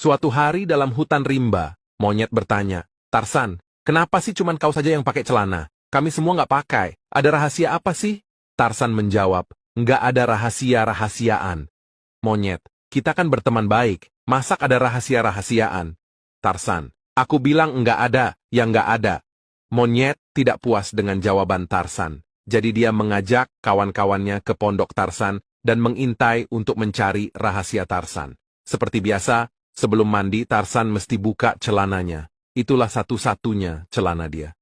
Suatu hari dalam hutan rimba, monyet bertanya, Tarsan, kenapa sih cuman kau saja yang pakai celana? Kami semua nggak pakai. Ada rahasia apa sih? Tarsan menjawab, nggak ada rahasia-rahasiaan. Monyet, kita kan berteman baik, masak ada rahasia-rahasiaan. Tarsan, aku bilang nggak ada, yang nggak ada. Monyet tidak puas dengan jawaban Tarsan. Jadi dia mengajak kawan-kawannya ke pondok Tarsan dan mengintai untuk mencari rahasia Tarsan. Seperti biasa, sebelum mandi Tarsan mesti buka celananya. Itulah satu-satunya celana dia.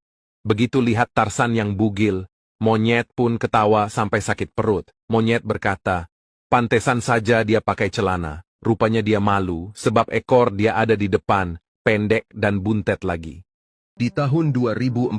Begitu lihat Tarsan yang bugil, monyet pun ketawa sampai sakit perut. Monyet berkata, pantesan saja dia pakai celana. Rupanya dia malu sebab ekor dia ada di depan, pendek dan buntet lagi. Di tahun 2045,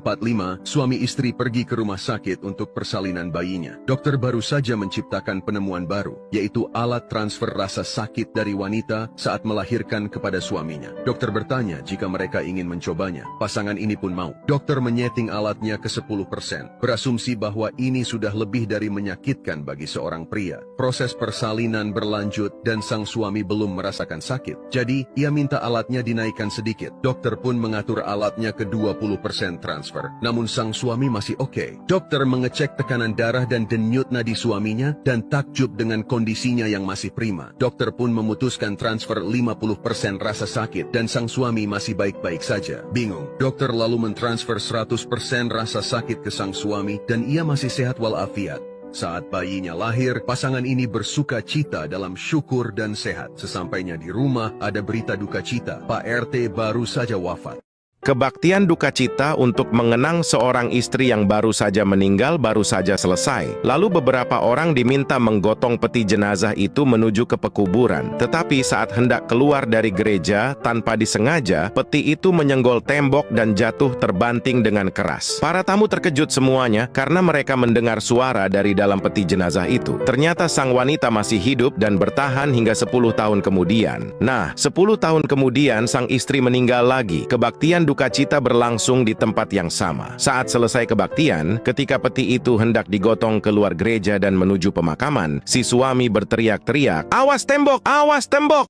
suami istri pergi ke rumah sakit untuk persalinan bayinya. Dokter baru saja menciptakan penemuan baru, yaitu alat transfer rasa sakit dari wanita saat melahirkan kepada suaminya. Dokter bertanya jika mereka ingin mencobanya. Pasangan ini pun mau. Dokter menyeting alatnya ke 10%, berasumsi bahwa ini sudah lebih dari menyakitkan bagi seorang pria. Proses persalinan berlanjut dan sang suami belum merasakan sakit. Jadi, ia minta alatnya dinaikkan sedikit. Dokter pun mengatur alatnya ke 20% transfer. Namun sang suami masih oke. Dokter mengecek tekanan darah dan denyut nadi suaminya dan takjub dengan kondisinya yang masih prima. Dokter pun memutuskan transfer 50% rasa sakit dan sang suami masih baik-baik saja. Bingung. Dokter lalu mentransfer 100% rasa sakit ke sang suami dan ia masih sehat walafiat. Saat bayinya lahir, pasangan ini bersuka cita dalam syukur dan sehat. Sesampainya di rumah, ada berita duka cita. Pak RT baru saja wafat. Kebaktian duka cita untuk mengenang seorang istri yang baru saja meninggal baru saja selesai. Lalu beberapa orang diminta menggotong peti jenazah itu menuju ke pekuburan. Tetapi saat hendak keluar dari gereja, tanpa disengaja, peti itu menyenggol tembok dan jatuh terbanting dengan keras. Para tamu terkejut semuanya karena mereka mendengar suara dari dalam peti jenazah itu. Ternyata sang wanita masih hidup dan bertahan hingga 10 tahun kemudian. Nah, 10 tahun kemudian sang istri meninggal lagi. Kebaktian duka cita berlangsung di tempat yang sama. Saat selesai kebaktian, ketika peti itu hendak digotong keluar gereja dan menuju pemakaman, si suami berteriak-teriak, "Awas tembok! Awas tembok!"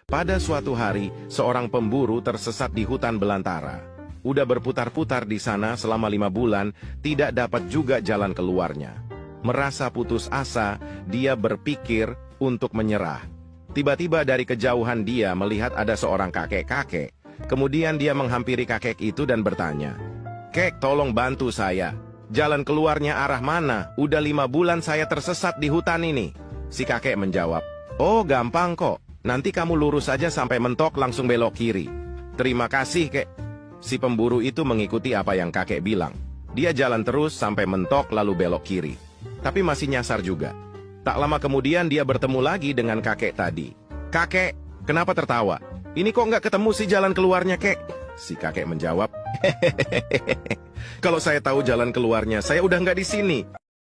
Pada suatu hari, seorang pemburu tersesat di hutan belantara. Udah berputar-putar di sana selama 5 bulan, tidak dapat juga jalan keluarnya. Merasa putus asa, dia berpikir untuk menyerah. Tiba-tiba dari kejauhan dia melihat ada seorang kakek-kakek. Kemudian dia menghampiri kakek itu dan bertanya, "Kek, tolong bantu saya. Jalan keluarnya arah mana? Udah 5 bulan saya tersesat di hutan ini." Si kakek menjawab, "Oh, gampang kok. Nanti kamu lurus saja sampai mentok langsung belok kiri." "Terima kasih, kek." Si pemburu itu mengikuti apa yang kakek bilang. Dia jalan terus sampai mentok lalu belok kiri. Tapi masih nyasar juga. Tak lama kemudian dia bertemu lagi dengan kakek tadi. "Kakek, kenapa tertawa? Ini kok nggak ketemu sih jalan keluarnya, kek?" Si kakek menjawab, "Hehehe, kalau saya tahu jalan keluarnya, saya udah nggak di sini."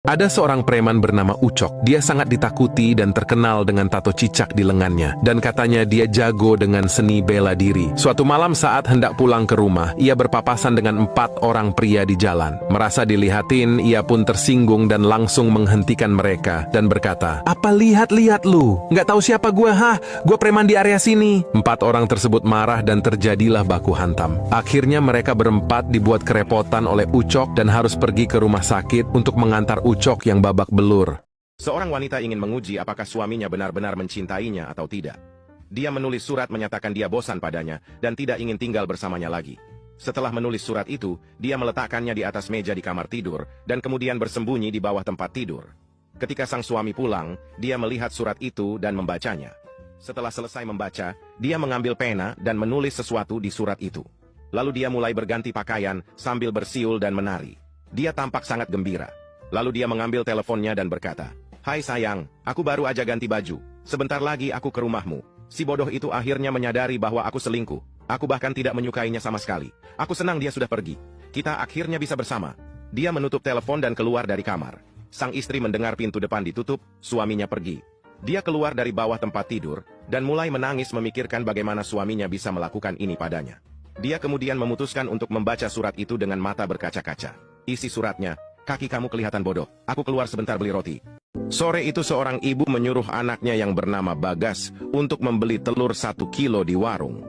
Ada seorang preman bernama Ucok. Dia sangat ditakuti dan terkenal dengan tato cicak di lengannya. Dan katanya dia jago dengan seni bela diri. Suatu malam saat hendak pulang ke rumah, ia berpapasan dengan 4 orang pria di jalan. Merasa dilihatin, ia pun tersinggung dan langsung menghentikan mereka dan berkata, "Apa lihat-lihat lu? Nggak tahu siapa gua, hah? Gua preman di area sini." 4 orang tersebut marah dan terjadilah baku hantam. Akhirnya mereka berempat dibuat kerepotan oleh Ucok dan harus pergi ke rumah sakit untuk mengantar Ucok yang babak belur. Seorang wanita ingin menguji apakah suaminya benar-benar mencintainya atau tidak. Dia menulis surat menyatakan dia bosan padanya dan tidak ingin tinggal bersamanya lagi. Setelah menulis surat itu, dia meletakkannya di atas meja di kamar tidur dan kemudian bersembunyi di bawah tempat tidur. Ketika sang suami pulang, dia melihat surat itu dan membacanya. Setelah selesai membaca, dia mengambil pena dan menulis sesuatu di surat itu. Lalu dia mulai berganti pakaian sambil bersiul dan menari. Dia tampak sangat gembira. Lalu dia mengambil teleponnya dan berkata, "Hai sayang, aku baru aja ganti baju. Sebentar lagi aku ke rumahmu." Si bodoh itu akhirnya menyadari bahwa aku selingkuh. Aku bahkan tidak menyukainya sama sekali. Aku senang dia sudah pergi. Kita akhirnya bisa bersama. Dia menutup telepon dan keluar dari kamar. Sang istri mendengar pintu depan ditutup, suaminya pergi. Dia keluar dari bawah tempat tidur dan mulai menangis memikirkan bagaimana suaminya bisa melakukan ini padanya. Dia kemudian memutuskan untuk membaca surat itu dengan mata berkaca-kaca. Isi suratnya, "Kaki kamu kelihatan bodoh. Aku keluar sebentar beli roti." Sore itu seorang ibu menyuruh anaknya yang bernama Bagas untuk membeli telur 1 kilo di warung.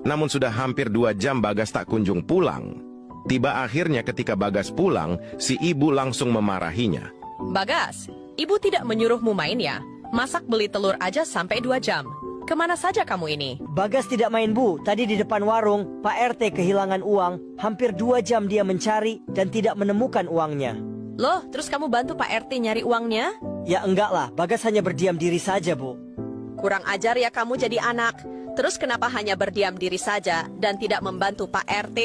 Namun sudah hampir 2 jam Bagas tak kunjung pulang. Tiba akhirnya ketika Bagas pulang, si ibu langsung memarahinya. Bagas, ibu tidak menyuruhmu main ya? Masak beli telur aja sampai 2 jam. Kemana saja kamu ini? Bagas tidak main, Bu. Tadi di depan warung, Pak RT kehilangan uang. Hampir 2 jam dia mencari dan tidak menemukan uangnya. Loh, terus kamu bantu Pak RT nyari uangnya? Ya enggak lah, Bagas hanya berdiam diri saja, Bu. Kurang ajar ya kamu jadi anak. Terus kenapa hanya berdiam diri saja dan tidak membantu Pak RT?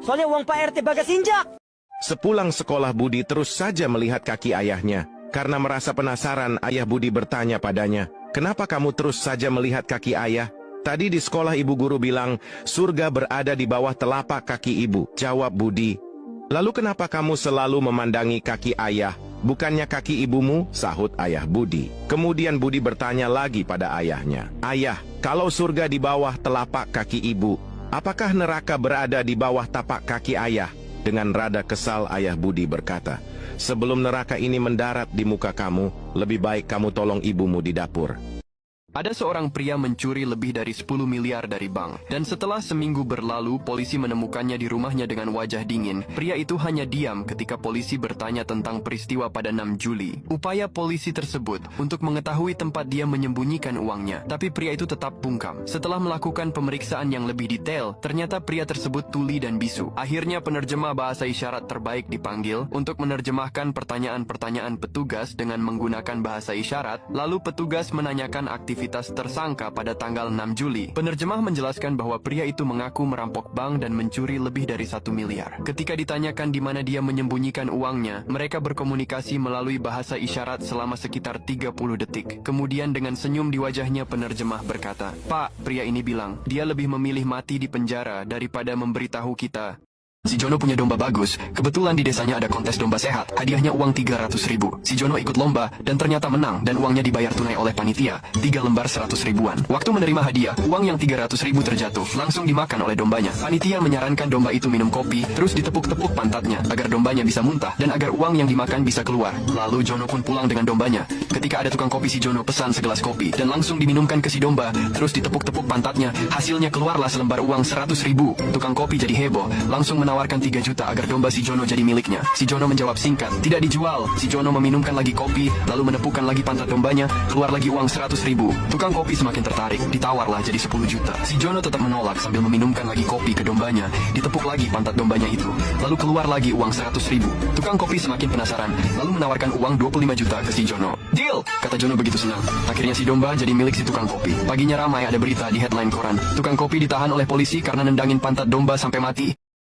Soalnya uang Pak RT Bagas injak. Sepulang sekolah Budi terus saja melihat kaki ayahnya. Karena merasa penasaran, ayah Budi bertanya padanya, "Kenapa kamu terus saja melihat kaki ayah? Tadi di sekolah ibu guru bilang, surga berada di bawah telapak kaki ibu," jawab Budi. "Lalu kenapa kamu selalu memandangi kaki ayah? Bukannya kaki ibumu?" sahut ayah Budi. Kemudian Budi bertanya lagi pada ayahnya, "Ayah, kalau surga di bawah telapak kaki ibu, apakah neraka berada di bawah tapak kaki ayah?" Dengan rada kesal ayah Budi berkata, "Sebelum neraka ini mendarat di muka kamu, lebih baik kamu tolong ibumu di dapur." Ada seorang pria mencuri lebih dari 10 miliar dari bank. Dan setelah seminggu berlalu, polisi menemukannya di rumahnya dengan wajah dingin. Pria itu hanya diam ketika polisi bertanya tentang peristiwa pada 6 Juli. Upaya polisi tersebut untuk mengetahui tempat dia menyembunyikan uangnya. Tapi pria itu tetap bungkam. Setelah melakukan pemeriksaan yang lebih detail, ternyata pria tersebut tuli dan bisu. Akhirnya penerjemah bahasa isyarat terbaik dipanggil untuk menerjemahkan pertanyaan-pertanyaan petugas dengan menggunakan bahasa isyarat. Lalu petugas menanyakan aktivitas tersangka pada tanggal 6 Juli. Penerjemah menjelaskan bahwa pria itu mengaku merampok bank dan mencuri lebih dari 1 miliar. Ketika ditanyakan di mana dia menyembunyikan uangnya, mereka berkomunikasi melalui bahasa isyarat selama sekitar 30 detik. Kemudian dengan senyum di wajahnya penerjemah berkata, "Pak, pria ini bilang, dia lebih memilih mati di penjara daripada memberitahu kita. Si Jono punya domba bagus. Kebetulan di desanya ada kontes domba sehat. Hadiahnya uang 300.000. Si Jono ikut lomba dan ternyata menang dan uangnya dibayar tunai oleh panitia. 3 lembar 100 ribuan. Waktu menerima hadiah, uang yang 300.000 terjatuh. Langsung dimakan oleh dombanya. Panitia menyarankan domba itu minum kopi, terus ditepuk-tepuk pantatnya agar dombanya bisa muntah dan agar uang yang dimakan bisa keluar. Lalu Jono pun pulang dengan dombanya. Ketika ada tukang kopi, si Jono pesan segelas kopi dan langsung diminumkan ke si domba, terus ditepuk-tepuk pantatnya. Hasilnya keluarlah selembar uang 100.000. Tukang kopi jadi heboh, langsung menawarkan 3 juta agar domba si Jono jadi miliknya. Si Jono menjawab singkat, tidak dijual. Si Jono meminumkan lagi kopi, lalu menepukkan lagi pantat dombanya, keluar lagi uang 100.000. Tukang kopi semakin tertarik, ditawarlah jadi 10 juta. Si Jono tetap menolak sambil meminumkan lagi kopi ke dombanya, ditepuk lagi pantat dombanya itu, lalu keluar lagi uang 100.000. Tukang kopi semakin penasaran, lalu menawarkan uang 25 juta ke si Jono. Deal, kata Jono begitu senang. Akhirnya si domba jadi milik si tukang kopi. Paginya ramai ada berita di headline koran. Tukang kopi ditahan oleh polisi karena nendangin pantat domba sampai mati.